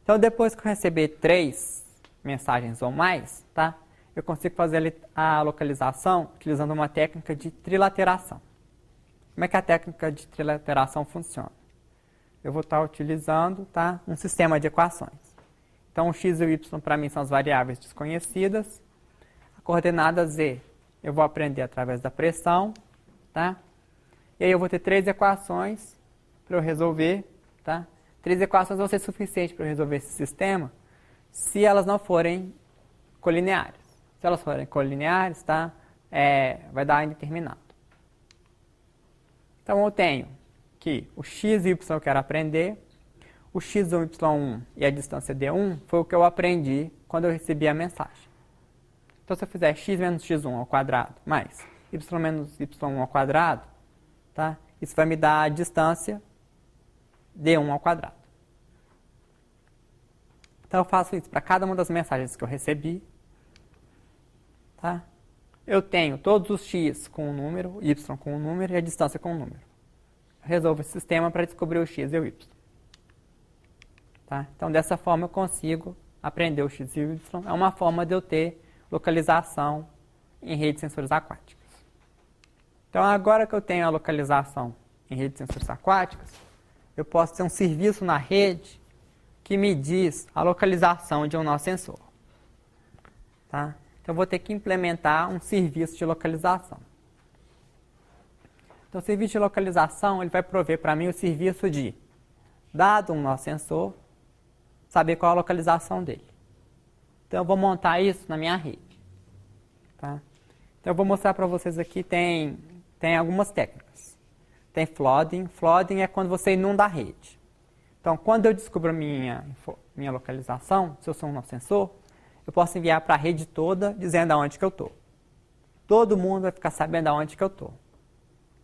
Então, depois que eu receber 3 mensagens ou mais, tá? Eu consigo fazer a localização utilizando uma técnica de trilateração. Como é que a técnica de trilateração funciona? Eu vou estar utilizando, tá, um sistema de equações. Então, o x e o y para mim são as variáveis desconhecidas. A coordenada z eu vou aprender através da pressão, tá? E aí eu vou ter 3 equações para eu resolver, tá? 3 equações vão ser suficientes para eu resolver esse sistema se elas não forem colineares. Se elas forem colineares, tá? Vai dar indeterminado. Então, eu tenho que o x e y eu quero aprender, o x, o y1 e a distância d1 foi o que eu aprendi quando eu recebi a mensagem. Então, se eu fizer x menos x1 ao quadrado mais y menos y1 ao quadrado, tá? Isso vai me dar a distância d1 ao quadrado. Então, eu faço isso para cada uma das mensagens que eu recebi. Tá? Eu tenho todos os x com um número, y com um número e a distância com um número. Eu resolvo esse sistema para descobrir o x e o y. Tá? Então, dessa forma, eu consigo aprender o x e o y. É uma forma de eu ter localização em redes de sensores aquáticas. Então, agora que eu tenho a localização em redes de sensores aquáticas, eu posso ter um serviço na rede que me diz a localização de um nó sensor. Tá? Então, eu vou ter que implementar um serviço de localização. Então, o serviço de localização ele vai prover para mim o serviço de, dado um nó sensor, saber qual a localização dele. Então, eu vou montar isso na minha rede. Tá? Então, eu vou mostrar para vocês aqui, tem algumas técnicas. Tem flooding. Flooding é quando você inunda a rede. Então, quando eu descubro a minha localização, se eu sou um nó sensor, eu posso enviar para a rede toda dizendo aonde que eu estou. Todo mundo vai ficar sabendo aonde que eu estou.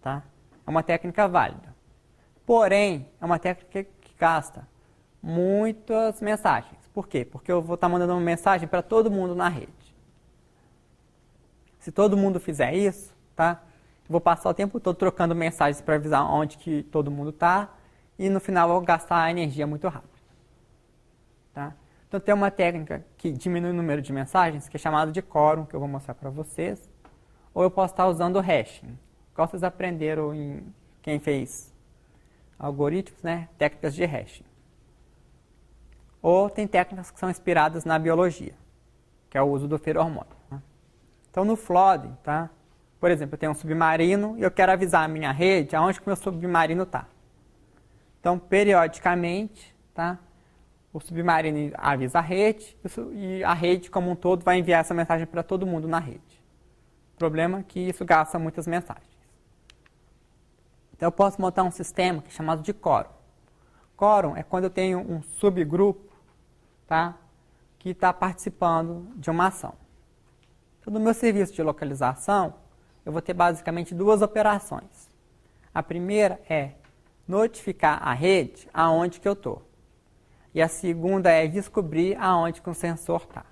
Tá? É uma técnica válida. Porém, é uma técnica que gasta muitas mensagens. Por quê? Porque eu vou estar mandando uma mensagem para todo mundo na rede. Se todo mundo fizer isso, tá? Eu vou passar o tempo todo trocando mensagens para avisar onde que todo mundo está e no final eu vou gastar a energia muito rápido. Tá? Então tem uma técnica que diminui o número de mensagens, que é chamada de quórum, que eu vou mostrar para vocês. Ou eu posso estar usando o hashing. Igual vocês aprenderam em quem fez algoritmos, né? Técnicas de hashing. Ou tem técnicas que são inspiradas na biologia, que é o uso do feromônio. Tá? Então no flooding, tá? Por exemplo, eu tenho um submarino e eu quero avisar a minha rede aonde que o meu submarino está. Então, periodicamente, tá? O submarino avisa a rede e a rede como um todo vai enviar essa mensagem para todo mundo na rede. O problema é que isso gasta muitas mensagens. Então, eu posso montar um sistema que é chamado de quórum. Quórum é quando eu tenho um subgrupo, tá? Que está participando de uma ação. Então, no meu serviço de localização, eu vou ter basicamente 2 operações. A primeira é notificar a rede aonde que eu estou. E a segunda é descobrir aonde que o sensor está.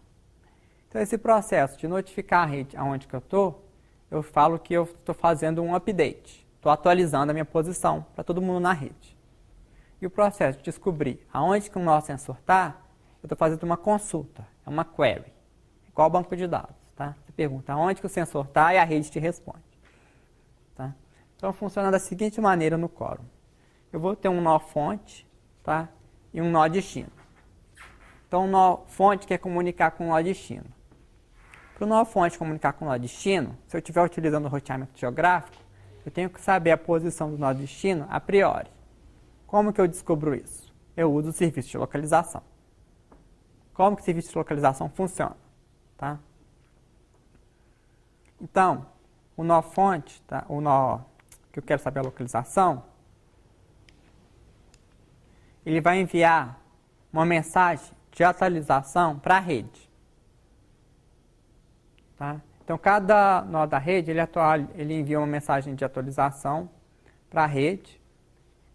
Então, esse processo de notificar a rede aonde que eu estou, eu falo que eu estou fazendo um update. Estou atualizando a minha posição para todo mundo na rede. E o processo de descobrir aonde que o nosso sensor está, eu estou fazendo uma consulta, é uma query. Igual ao banco de dados. Tá? Você pergunta aonde que o sensor está e a rede te responde. Tá? Então, funciona da seguinte maneira no quórum. Eu vou ter um nó fonte, tá? E um nó destino. Então, o nó fonte quer comunicar com o nó destino. Para o nó fonte comunicar com o nó destino, se eu estiver utilizando o roteamento geográfico, eu tenho que saber a posição do nó destino a priori. Como que eu descubro isso? Eu uso o serviço de localização. Como que o serviço de localização funciona? Tá? Então, o nó fonte, tá? O nó que eu quero saber a localização, ele vai enviar uma mensagem de atualização para a rede. Tá? Então, cada nó da rede, ele envia uma mensagem de atualização para a rede.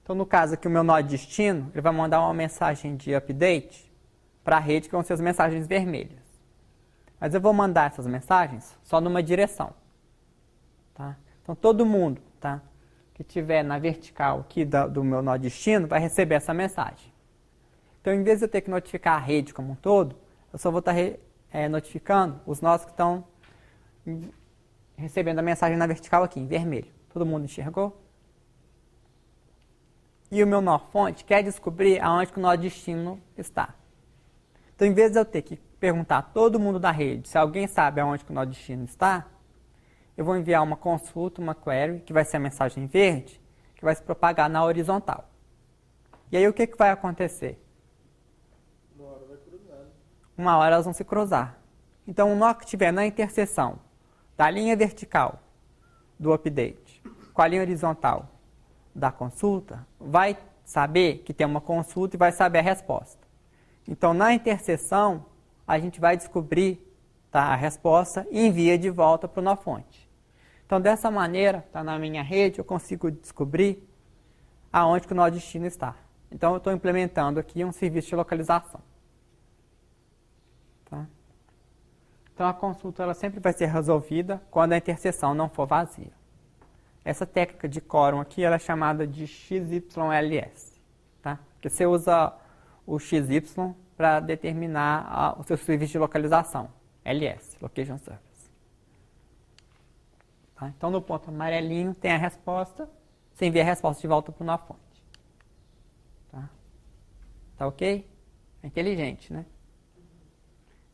Então, no caso aqui, o meu nó de destino, ele vai mandar uma mensagem de update para a rede, que vão ser as mensagens vermelhas. Mas eu vou mandar essas mensagens só numa direção. Tá? Então, todo mundo, tá, que estiver na vertical aqui do meu nó destino vai receber essa mensagem. Então, em vez de eu ter que notificar a rede como um todo, eu só vou estar notificando os nós que estão recebendo a mensagem na vertical aqui, em vermelho. Todo mundo enxergou? E o meu nó fonte quer descobrir aonde que o nó destino está. Então, em vez de eu ter que perguntar a todo mundo da rede se alguém sabe aonde que o nó destino está, eu vou enviar uma consulta, uma query, que vai ser a mensagem verde, que vai se propagar na horizontal. E aí o que vai acontecer? Uma hora vai cruzar. Uma hora elas vão se cruzar. Então, o nó que estiver na interseção da linha vertical do update com a linha horizontal da consulta, vai saber que tem uma consulta e vai saber a resposta. Então, na interseção, a gente vai descobrir, tá, a resposta e envia de volta para o nó fonte. Então, dessa maneira, tá, na minha rede, eu consigo descobrir aonde que o nó destino está. Então, eu estou implementando aqui um serviço de localização. Tá? Então, a consulta ela sempre vai ser resolvida quando a interseção não for vazia. Essa técnica de quórum aqui ela é chamada de XYLS. Tá? Porque você usa o XY para determinar o seu serviço de localização. LS, Location Service. Tá? Então, no ponto amarelinho tem a resposta. Você envia a resposta de volta para o nó fonte. Tá ok? É inteligente, né?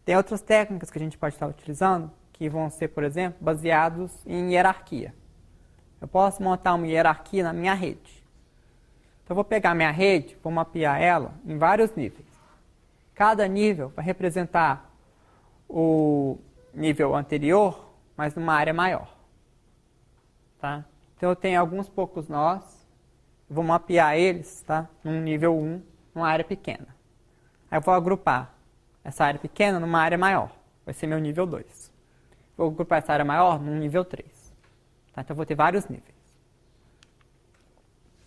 Tem outras técnicas que a gente pode estar utilizando que vão ser, por exemplo, baseados em hierarquia. Eu posso montar uma hierarquia na minha rede. Então, eu vou pegar minha rede, vou mapear ela em vários níveis. Cada nível vai representar o nível anterior, mas numa área maior. Tá? Então, eu tenho alguns poucos nós, vou mapear eles, tá, num nível 1, numa área pequena. Aí eu vou agrupar essa área pequena numa área maior. Vai ser meu nível 2. Vou agrupar essa área maior num nível 3. Tá? Então, eu vou ter vários níveis.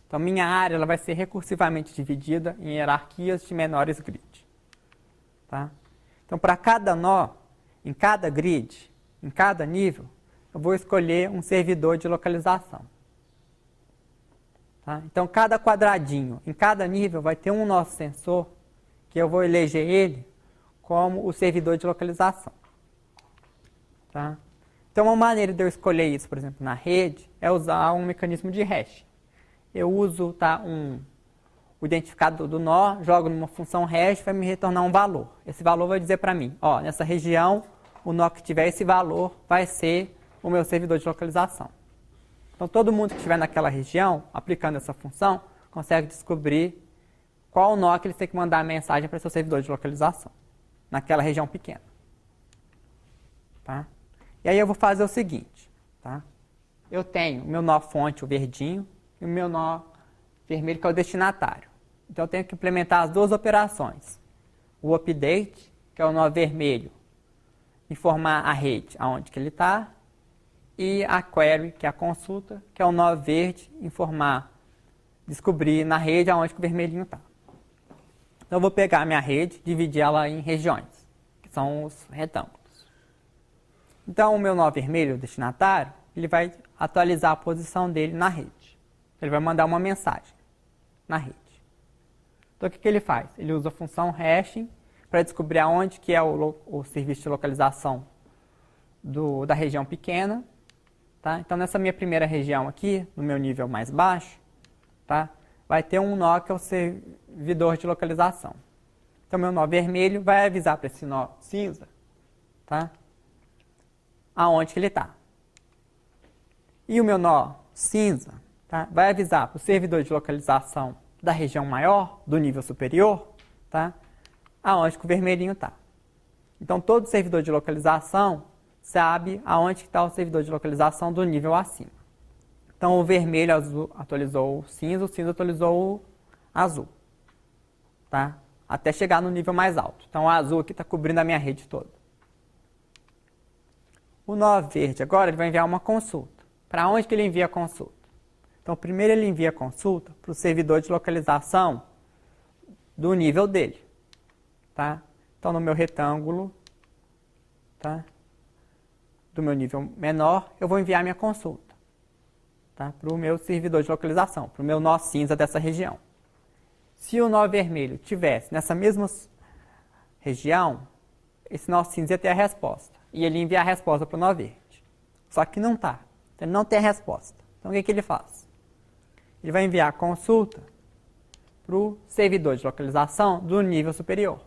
Então, minha área ela vai ser recursivamente dividida em hierarquias de menores grid. Tá? Então, para cada nó, em cada grid, em cada nível, eu vou escolher um servidor de localização. Tá? Então, cada quadradinho, em cada nível, vai ter um nó sensor que eu vou eleger ele como o servidor de localização. Tá? Então, uma maneira de eu escolher isso, por exemplo, na rede, é usar um mecanismo de hash. Eu uso, tá, o identificador do nó, jogo numa função hash, vai me retornar um valor. Esse valor vai dizer para mim, ó, nessa região, o nó que tiver esse valor vai ser o meu servidor de localização. Então, todo mundo que estiver naquela região, aplicando essa função, consegue descobrir qual nó que eles têm que mandar a mensagem para seu servidor de localização, naquela região pequena. Tá? E aí eu vou fazer o seguinte, tá? Eu tenho o meu nó fonte, o verdinho, e o meu nó vermelho, que é o destinatário. Então, eu tenho que implementar as duas operações. O update, que é o nó vermelho, informar a rede aonde que ele está, e a query, que é a consulta, que é o nó verde, informar, descobrir na rede aonde que o vermelhinho está. Então, eu vou pegar a minha rede, dividir ela em regiões, que são os retângulos. Então, o meu nó vermelho, o destinatário, ele vai atualizar a posição dele na rede. Ele vai mandar uma mensagem na rede. Então, o que ele faz? Ele usa a função hashing para descobrir aonde que é o serviço de localização da região pequena. Tá? Então, nessa minha primeira região aqui, no meu nível mais baixo, tá? Vai ter um nó que é o servidor de localização. Então, meu nó vermelho vai avisar para esse nó cinza, tá? Aonde que ele está. E o meu nó cinza, tá, vai avisar para o servidor de localização da região maior, do nível superior, tá, aonde que o vermelhinho está. Então, todo servidor de localização sabe aonde está o servidor de localização do nível acima. Então, o vermelho atualizou o cinza atualizou o azul. Tá? Até chegar no nível mais alto. Então, o azul aqui está cobrindo a minha rede toda. O nó verde agora ele vai enviar uma consulta. Para onde que ele envia a consulta? Então, primeiro ele envia a consulta para o servidor de localização do nível dele. Tá? Então, no meu retângulo, tá, do meu nível menor, eu vou enviar minha consulta, tá, para o meu servidor de localização, para o meu nó cinza dessa região. Se o nó vermelho tivesse nessa mesma região, esse nó cinza ia ter a resposta. E ele envia a resposta para o nó verde. Só que não está. Então, ele não tem a resposta. Então, o que ele faz? Ele vai enviar a consulta para o servidor de localização do nível superior.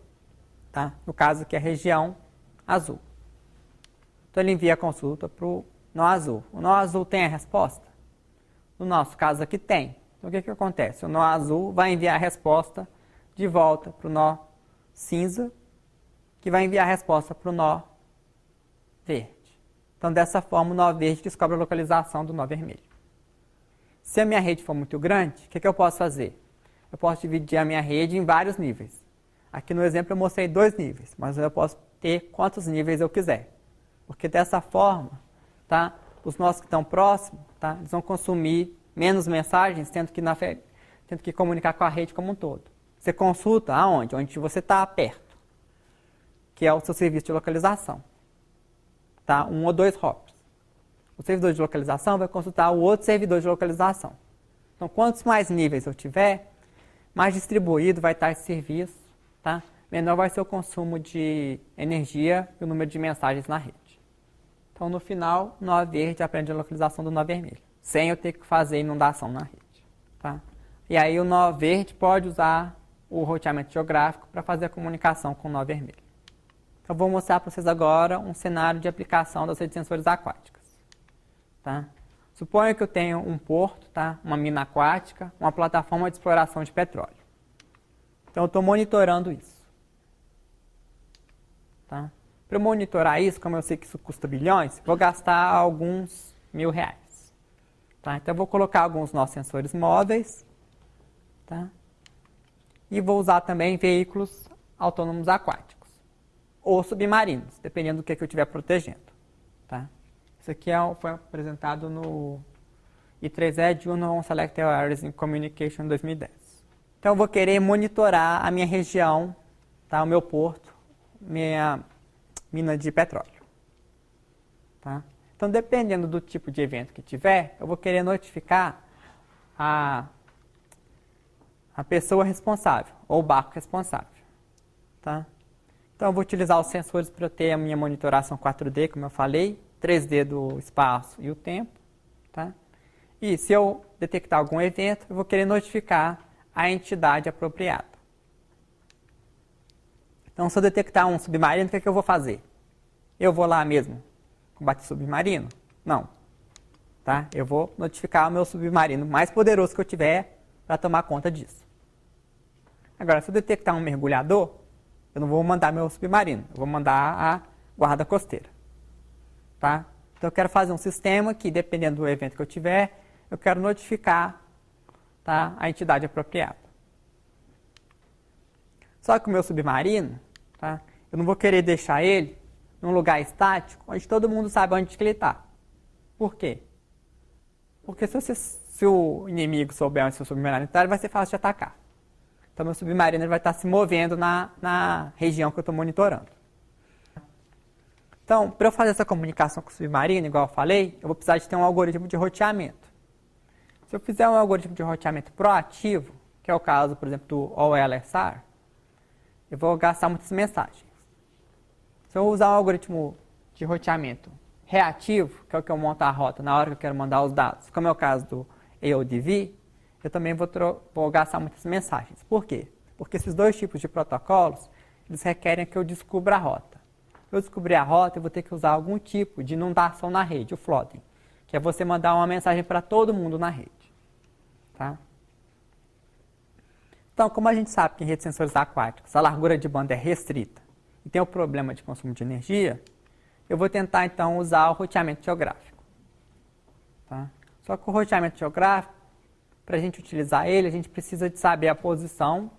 Tá? No caso aqui, a região azul. Então, ele envia a consulta para o nó azul. O nó azul tem a resposta? No nosso caso aqui, tem. Então, o que acontece? O nó azul vai enviar a resposta de volta para o nó cinza, que vai enviar a resposta para o nó verde. Então, dessa forma, o nó verde descobre a localização do nó vermelho. Se a minha rede for muito grande, o que eu posso fazer? Eu posso dividir a minha rede em vários níveis. Aqui no exemplo eu mostrei 2 níveis, mas eu posso ter quantos níveis eu quiser. Porque dessa forma, tá, os nós que estão próximos, tá, eles vão consumir menos mensagens, tendo que comunicar com a rede como um todo. Você consulta aonde? Onde você está perto, que é o seu serviço de localização. Tá? 1 ou 2 hops. O servidor de localização vai consultar o outro servidor de localização. Então, quantos mais níveis eu tiver, mais distribuído vai estar esse serviço, tá? Menor vai ser o consumo de energia e o número de mensagens na rede. Então, no final, o nó verde aprende a localização do nó vermelho, sem eu ter que fazer inundação na rede. Tá? E aí, o nó verde pode usar o roteamento geográfico para fazer a comunicação com o nó vermelho. Eu vou mostrar para vocês agora um cenário de aplicação das redes de sensores aquáticas. Tá? Suponha que eu tenho um porto, tá? Uma mina aquática, uma plataforma de exploração de petróleo. Então, eu estou monitorando isso. Tá? Para eu monitorar isso, como eu sei que isso custa bilhões, vou gastar alguns R$1.000. Tá? Então, eu vou colocar alguns nossos sensores móveis. Tá? E vou usar também veículos autônomos aquáticos. Ou submarinos, dependendo do que eu estiver protegendo. Tá? Isso aqui foi apresentado no I3E Journal on Selected Areas in Communication 2010. Então, eu vou querer monitorar a minha região, tá? O meu porto, minha mina de petróleo. Tá? Então, dependendo do tipo de evento que tiver, eu vou querer notificar a pessoa responsável, ou o barco responsável. Tá? Então, eu vou utilizar os sensores para ter a minha monitoração 4D, como eu falei, 3D do espaço e o tempo. Tá? E se eu detectar algum evento, eu vou querer notificar a entidade apropriada. Então, se eu detectar um submarino, o que eu vou fazer? Eu vou lá mesmo combater submarino? Não. Tá? Eu vou notificar o meu submarino mais poderoso que eu tiver para tomar conta disso. Agora, se eu detectar um mergulhador, eu não vou mandar meu submarino, eu vou mandar a guarda costeira. Tá? Então, eu quero fazer um sistema que, dependendo do evento que eu tiver, eu quero notificar, tá, a entidade apropriada. Só que o meu submarino, tá, eu não vou querer deixar ele num lugar estático, onde todo mundo sabe onde que ele está. Por quê? Porque se o inimigo souber onde seu submarino está, ele vai ser fácil de atacar. Então, meu submarino ele vai estar se movendo na região que eu estou monitorando. Então, para eu fazer essa comunicação com o submarino, igual eu falei, eu vou precisar de ter um algoritmo de roteamento. Se eu fizer um algoritmo de roteamento proativo, que é o caso, por exemplo, do OLSR, eu vou gastar muitas mensagens. Se eu usar um algoritmo de roteamento reativo, que é o que eu monto a rota na hora que eu quero mandar os dados, como é o caso do AODV, eu também vou gastar muitas mensagens. Por quê? Porque esses 2 tipos de protocolos, eles requerem que eu descubra a rota. Para eu descobrir a rota, eu vou ter que usar algum tipo de inundação na rede, o flooding, que é você mandar uma mensagem para todo mundo na rede. Tá? Então, como a gente sabe que em redes de sensores aquáticos a largura de banda é restrita e tem o problema de consumo de energia, eu vou tentar, então, usar o roteamento geográfico. Tá? Só que o roteamento geográfico, para a gente utilizar ele, a gente precisa de saber a posição.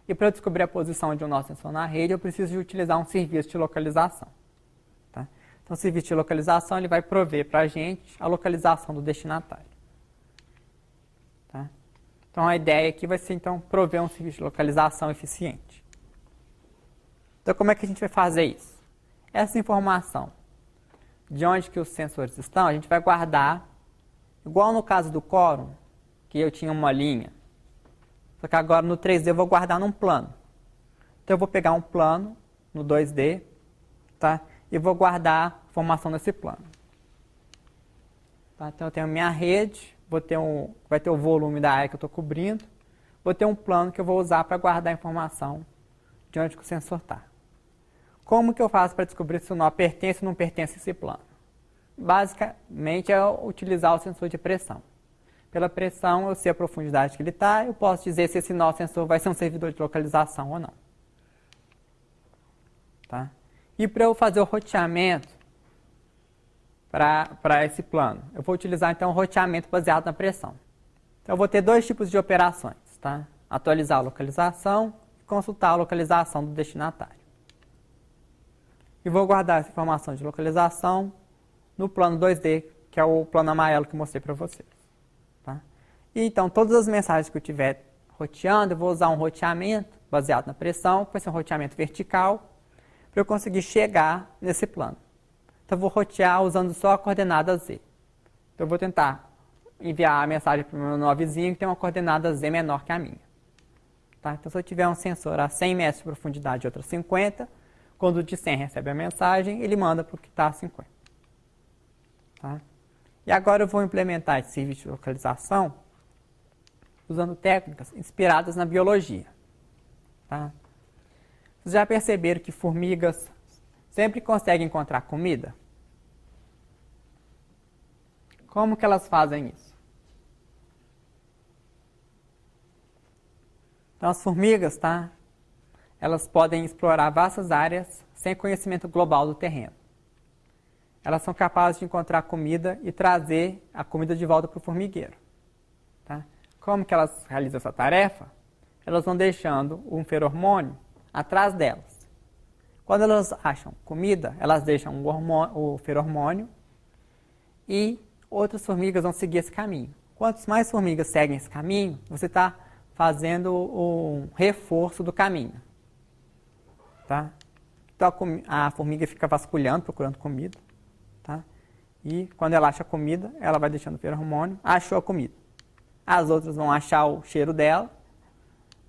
E para eu descobrir a posição de um nó sensor na rede, eu preciso de utilizar um serviço de localização. Tá? Então, o serviço de localização ele vai prover para a gente a localização do destinatário. Tá? Então, a ideia aqui vai ser, então, prover um serviço de localização eficiente. Então, como é que a gente vai fazer isso? Essa informação de onde que os sensores estão, a gente vai guardar, igual no caso do quórum, que eu tinha uma linha Só que agora no 3D eu vou guardar num plano. Então eu vou pegar um plano no 2D, tá? E vou guardar a informação nesse plano. Tá? Então eu tenho a minha rede, vai ter o volume da área que eu estou cobrindo, vou ter um plano que eu vou usar para guardar a informação de onde que o sensor está. Como que eu faço para descobrir se o nó pertence ou não pertence a esse plano? Basicamente é utilizar o sensor de pressão. Pela pressão, eu sei a profundidade que ele está, eu posso dizer se esse nó sensor vai ser um servidor de localização ou não. Tá? E para eu fazer o roteamento para esse plano, eu vou utilizar então o roteamento baseado na pressão. Então eu vou ter dois tipos de operações, tá? Atualizar a localização e consultar a localização do destinatário. E vou guardar essa informação de localização no plano 2D, que é o plano amarelo que eu mostrei para vocês. Tá? E então, todas as mensagens que eu estiver roteando, eu vou usar um roteamento baseado na pressão, que vai ser um roteamento vertical, para eu conseguir chegar nesse plano. Então, eu vou rotear usando só a coordenada Z. Então, eu vou tentar enviar a mensagem para o meu nó vizinho que tem uma coordenada Z menor que a minha. Tá? Então, se eu tiver um sensor a 100 metros de profundidade e outro a 50, quando o de 100 recebe a mensagem, ele manda para o que está a 50. Tá? E agora eu vou implementar esse serviço de localização usando técnicas inspiradas na biologia. Tá? Vocês já perceberam que formigas sempre conseguem encontrar comida? Como que elas fazem isso? Então as formigas, tá? Elas podem explorar vastas áreas sem conhecimento global do terreno. Elas são capazes de encontrar comida e trazer a comida de volta para o formigueiro. Tá? Como que elas realizam essa tarefa? Elas vão deixando um feromônio atrás delas. Quando elas acham comida, elas deixam o feromônio e outras formigas vão seguir esse caminho. Quantas mais formigas seguem esse caminho, você está fazendo um reforço do caminho. Tá? Então a formiga fica vasculhando, procurando comida. Tá? E quando ela acha comida, ela vai deixando o feromônio, achou a comida. As outras vão achar o cheiro dela,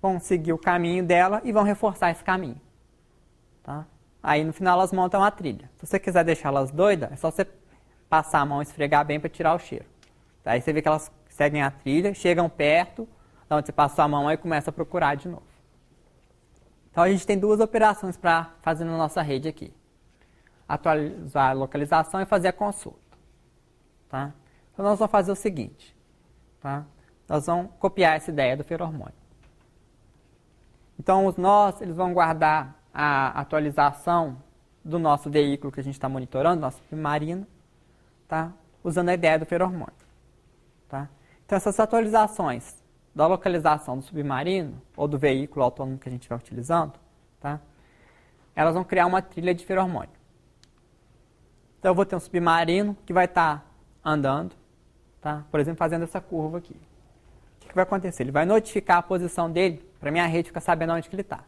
vão seguir o caminho dela e vão reforçar esse caminho. Tá? Aí no final elas montam a trilha. Se você quiser deixá-las doidas, é só você passar a mão e esfregar bem para tirar o cheiro. Tá? Aí você vê que elas seguem a trilha, chegam perto, da onde você passou a mão e começa a procurar de novo. Então a gente tem duas operações para fazer na nossa rede aqui. Atualizar a localização e fazer a consulta. Tá? Então nós vamos fazer o seguinte. Tá? Nós vamos copiar essa ideia do feromônio. Então os nós eles vão guardar a atualização do nosso veículo que a gente está monitorando, nosso submarino, tá? Usando a ideia do feromônio. Tá? Então essas atualizações da localização do submarino ou do veículo autônomo que a gente estiver utilizando, tá? Elas vão criar uma trilha de feromônio. Então eu vou ter um submarino que vai estar andando, tá? Por exemplo, fazendo essa curva aqui. O que vai acontecer? Ele vai notificar a posição dele para a minha rede ficar sabendo onde que ele está.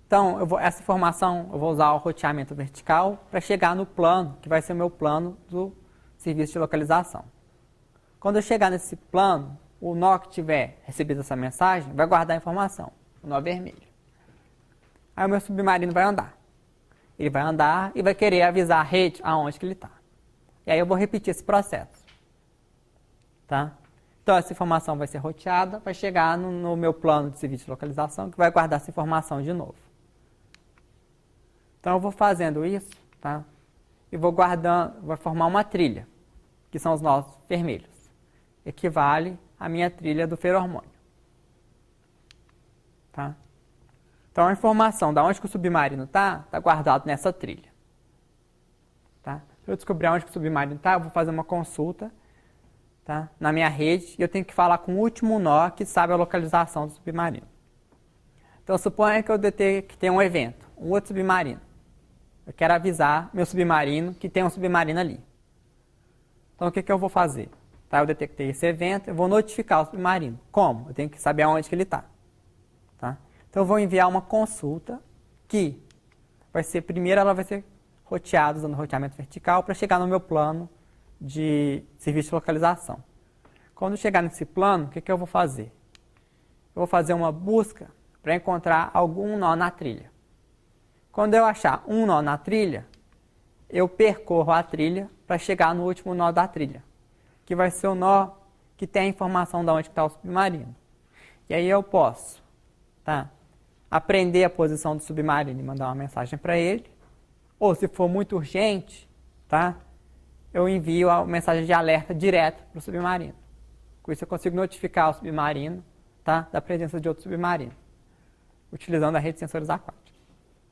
Então, essa informação eu vou usar o roteamento vertical para chegar no plano, que vai ser o meu plano do serviço de localização. Quando eu chegar nesse plano, o nó que tiver recebido essa mensagem vai guardar a informação, o nó vermelho. Aí o meu submarino vai andar. Ele vai andar e vai querer avisar a rede aonde que ele está. E aí eu vou repetir esse processo. Tá? Então essa informação vai ser roteada, vai chegar no meu plano de serviço de localização, que vai guardar essa informação de novo. Então eu vou fazendo isso, tá? E vou guardando, vai formar uma trilha, que são os nós vermelhos. Equivale à minha trilha do feromônio. Tá? Então a informação de onde que o submarino está guardado nessa trilha. Tá? Para eu descobrir onde que o submarino está, eu vou fazer uma consulta, tá? Na minha rede e eu tenho que falar com o último nó que sabe a localização do submarino. Então suponha que eu detecte que tem um evento, um outro submarino. Eu quero avisar meu submarino que tem um submarino ali. Então o que eu vou fazer? Tá? Eu detectei esse evento, eu vou notificar o submarino. Como? Eu tenho que saber aonde que ele está. Tá? Então eu vou enviar uma consulta que vai ser, primeiro ela vai ser roteada usando roteamento vertical para chegar no meu plano de serviço de localização. Quando chegar nesse plano, o que eu vou fazer? Eu vou fazer uma busca para encontrar algum nó na trilha. Quando eu achar um nó na trilha, eu percorro a trilha para chegar no último nó da trilha, que vai ser o nó que tem a informação de onde está o submarino. E aí eu posso, tá, aprender a posição do submarino e mandar uma mensagem para ele, ou se for muito urgente, tá, eu envio a mensagem de alerta direto para o submarino. Com isso eu consigo notificar o submarino, tá, da presença de outro submarino, utilizando a rede de sensores aquáticos.